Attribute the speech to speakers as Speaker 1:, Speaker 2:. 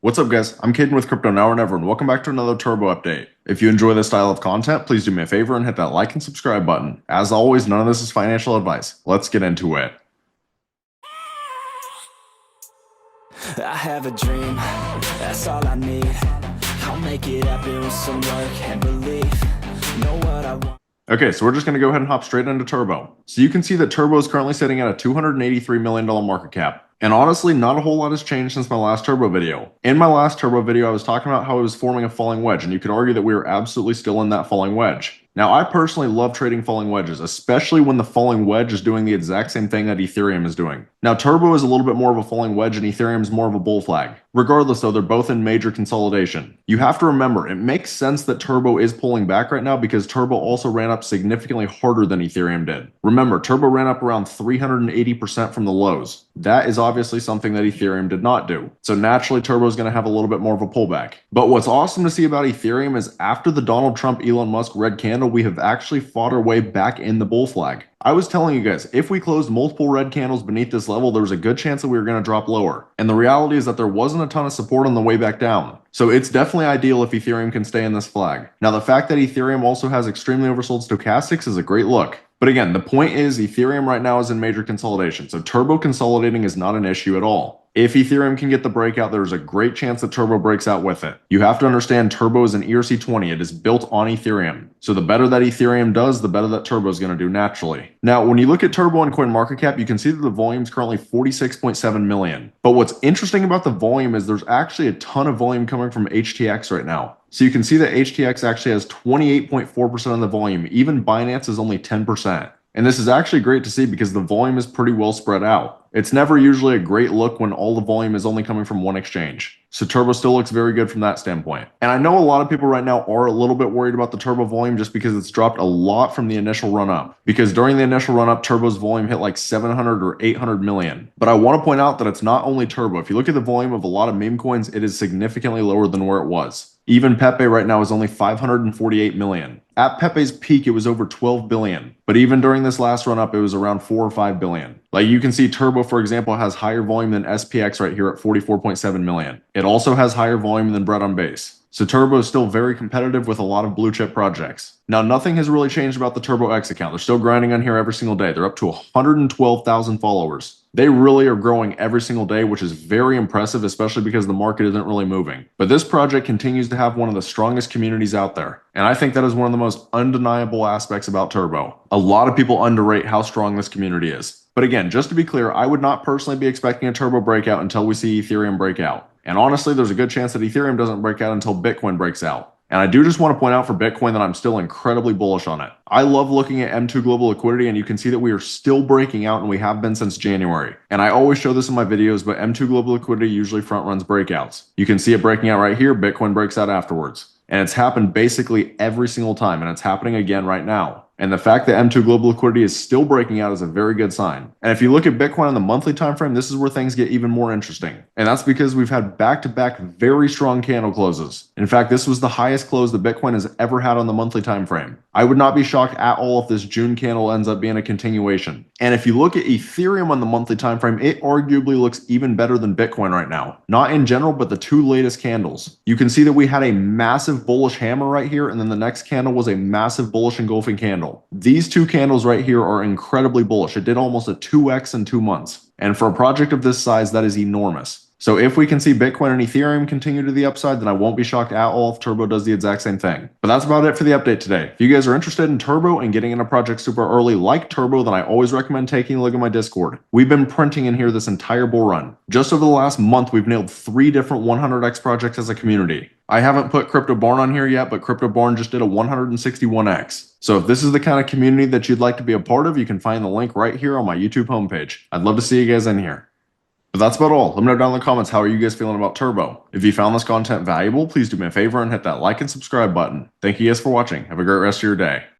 Speaker 1: What's up guys, I'm Caden with Crypto Now or Never and welcome back to another Turbo update. If you enjoy this style of content, please do me a favor and hit that like and subscribe button. As always, none of this is financial advice. Let's get into it.
Speaker 2: I have a dream, that's all I need. I'll make it happen with some work and belief. Know what I want.
Speaker 1: Okay, so we're just going to go ahead and hop straight into Turbo. So you can see that Turbo is currently sitting at a $283 million market cap. And honestly, not a whole lot has changed since my last Turbo video. In my last Turbo video, I was talking about how it was forming a falling wedge, and you could argue that we were absolutely still in that falling wedge. Now, I personally love trading falling wedges, especially when the falling wedge is doing the exact same thing that Ethereum is doing. Now, Turbo is a little bit more of a falling wedge and Ethereum is more of a bull flag. Regardless though, they're both in major consolidation. You have to remember, it makes sense that Turbo is pulling back right now because Turbo also ran up significantly harder than Ethereum did. Remember, Turbo ran up around 380% from the lows. That is obviously something that Ethereum did not do. So naturally, Turbo is going to have a little bit more of a pullback. But what's awesome to see about Ethereum is after the Donald Trump Elon Musk red candle, we have actually fought our way back in the bull flag. I was telling you guys, if we closed multiple red candles beneath this level, there was a good chance that we were going to drop lower. And the reality is that there wasn't a ton of support on the way back down. So it's definitely ideal if Ethereum can stay in this flag. Now, the fact that Ethereum also has extremely oversold stochastics is a great look. But again, the point is Ethereum right now is in major consolidation, so Turbo consolidating is not an issue at all. If Ethereum can get the breakout, there's a great chance that Turbo breaks out with it. You have to understand Turbo is an ERC20. It is built on Ethereum. So the better that Ethereum does, the better that Turbo is going to do naturally. Now, when you look at Turbo on CoinMarketCap, you can see that the volume is currently 46.7 million. But what's interesting about the volume is there's actually a ton of volume coming from HTX right now. So you can see that HTX actually has 28.4% of the volume. Even Binance is only 10%. And this is actually great to see because the volume is pretty well spread out. It's never usually a great look when all the volume is only coming from one exchange. So Turbo still looks very good from that standpoint. And I know a lot of people right now are a little bit worried about the Turbo volume just because it's dropped a lot from the initial run up. Because during the initial run up, Turbo's volume hit like 700 or 800 million. But I want to point out that it's not only Turbo. If you look at the volume of a lot of meme coins, it is significantly lower than where it was. Even Pepe right now is only 548 million. At Pepe's peak, it was over 12 billion. But even during this last run up, it was around 4 or 5 billion. Like you can see Turbo, for example, has higher volume than SPX right here at 44.7 million. It also has higher volume than Bread on Base. So Turbo is still very competitive with a lot of blue chip projects. Now, nothing has really changed about the Turbo X account. They're still grinding on here every single day. They're up to 112,000 followers. They really are growing every single day, which is very impressive, especially because the market isn't really moving. But this project continues to have one of the strongest communities out there. And I think that is one of the most undeniable aspects about Turbo. A lot of people underrate how strong this community is. But again, just to be clear, I would not personally be expecting a Turbo breakout until we see Ethereum break out. And honestly, there's a good chance that Ethereum doesn't break out until Bitcoin breaks out. And I do just want to point out for Bitcoin that I'm still incredibly bullish on it. I love looking at M2 Global Liquidity, and you can see that we are still breaking out, and we have been since January. And I always show this in my videos, but M2 Global Liquidity usually front runs breakouts. You can see it breaking out right here. Bitcoin breaks out afterwards. And it's happened basically every single time, and it's happening again right now. And the fact that M2 Global Liquidity is still breaking out is a very good sign. And if you look at Bitcoin on the monthly time frame, this is where things get even more interesting. And that's because we've had back-to-back very strong candle closes. In fact, this was the highest close that Bitcoin has ever had on the monthly time frame. I would not be shocked at all if this June candle ends up being a continuation. And if you look at Ethereum on the monthly time frame, it arguably looks even better than Bitcoin right now. Not in general, but the two latest candles. You can see that we had a massive bullish hammer right here, and then the next candle was a massive bullish engulfing candle. These two candles right here are incredibly bullish. It did almost a 2x in 2 months. And for a project of this size, that is enormous. So if we can see Bitcoin and Ethereum continue to the upside, then I won't be shocked at all if Turbo does the exact same thing. But that's about it for the update today. If you guys are interested in Turbo and getting in a project super early like Turbo, then I always recommend taking a look at my Discord. We've been printing in here this entire bull run. Just over the last month, we've nailed 3 different 100x projects as a community. I haven't put Crypto Barn on here yet, but Crypto Barn just did a 161x. So if this is the kind of community that you'd like to be a part of, you can find the link right here on my YouTube homepage. I'd love to see you guys in here. But that's about all. Let me know down in the comments, how are you guys feeling about Turbo? If you found this content valuable, please do me a favor and hit that like and subscribe button. Thank you guys for watching. Have a great rest of your day.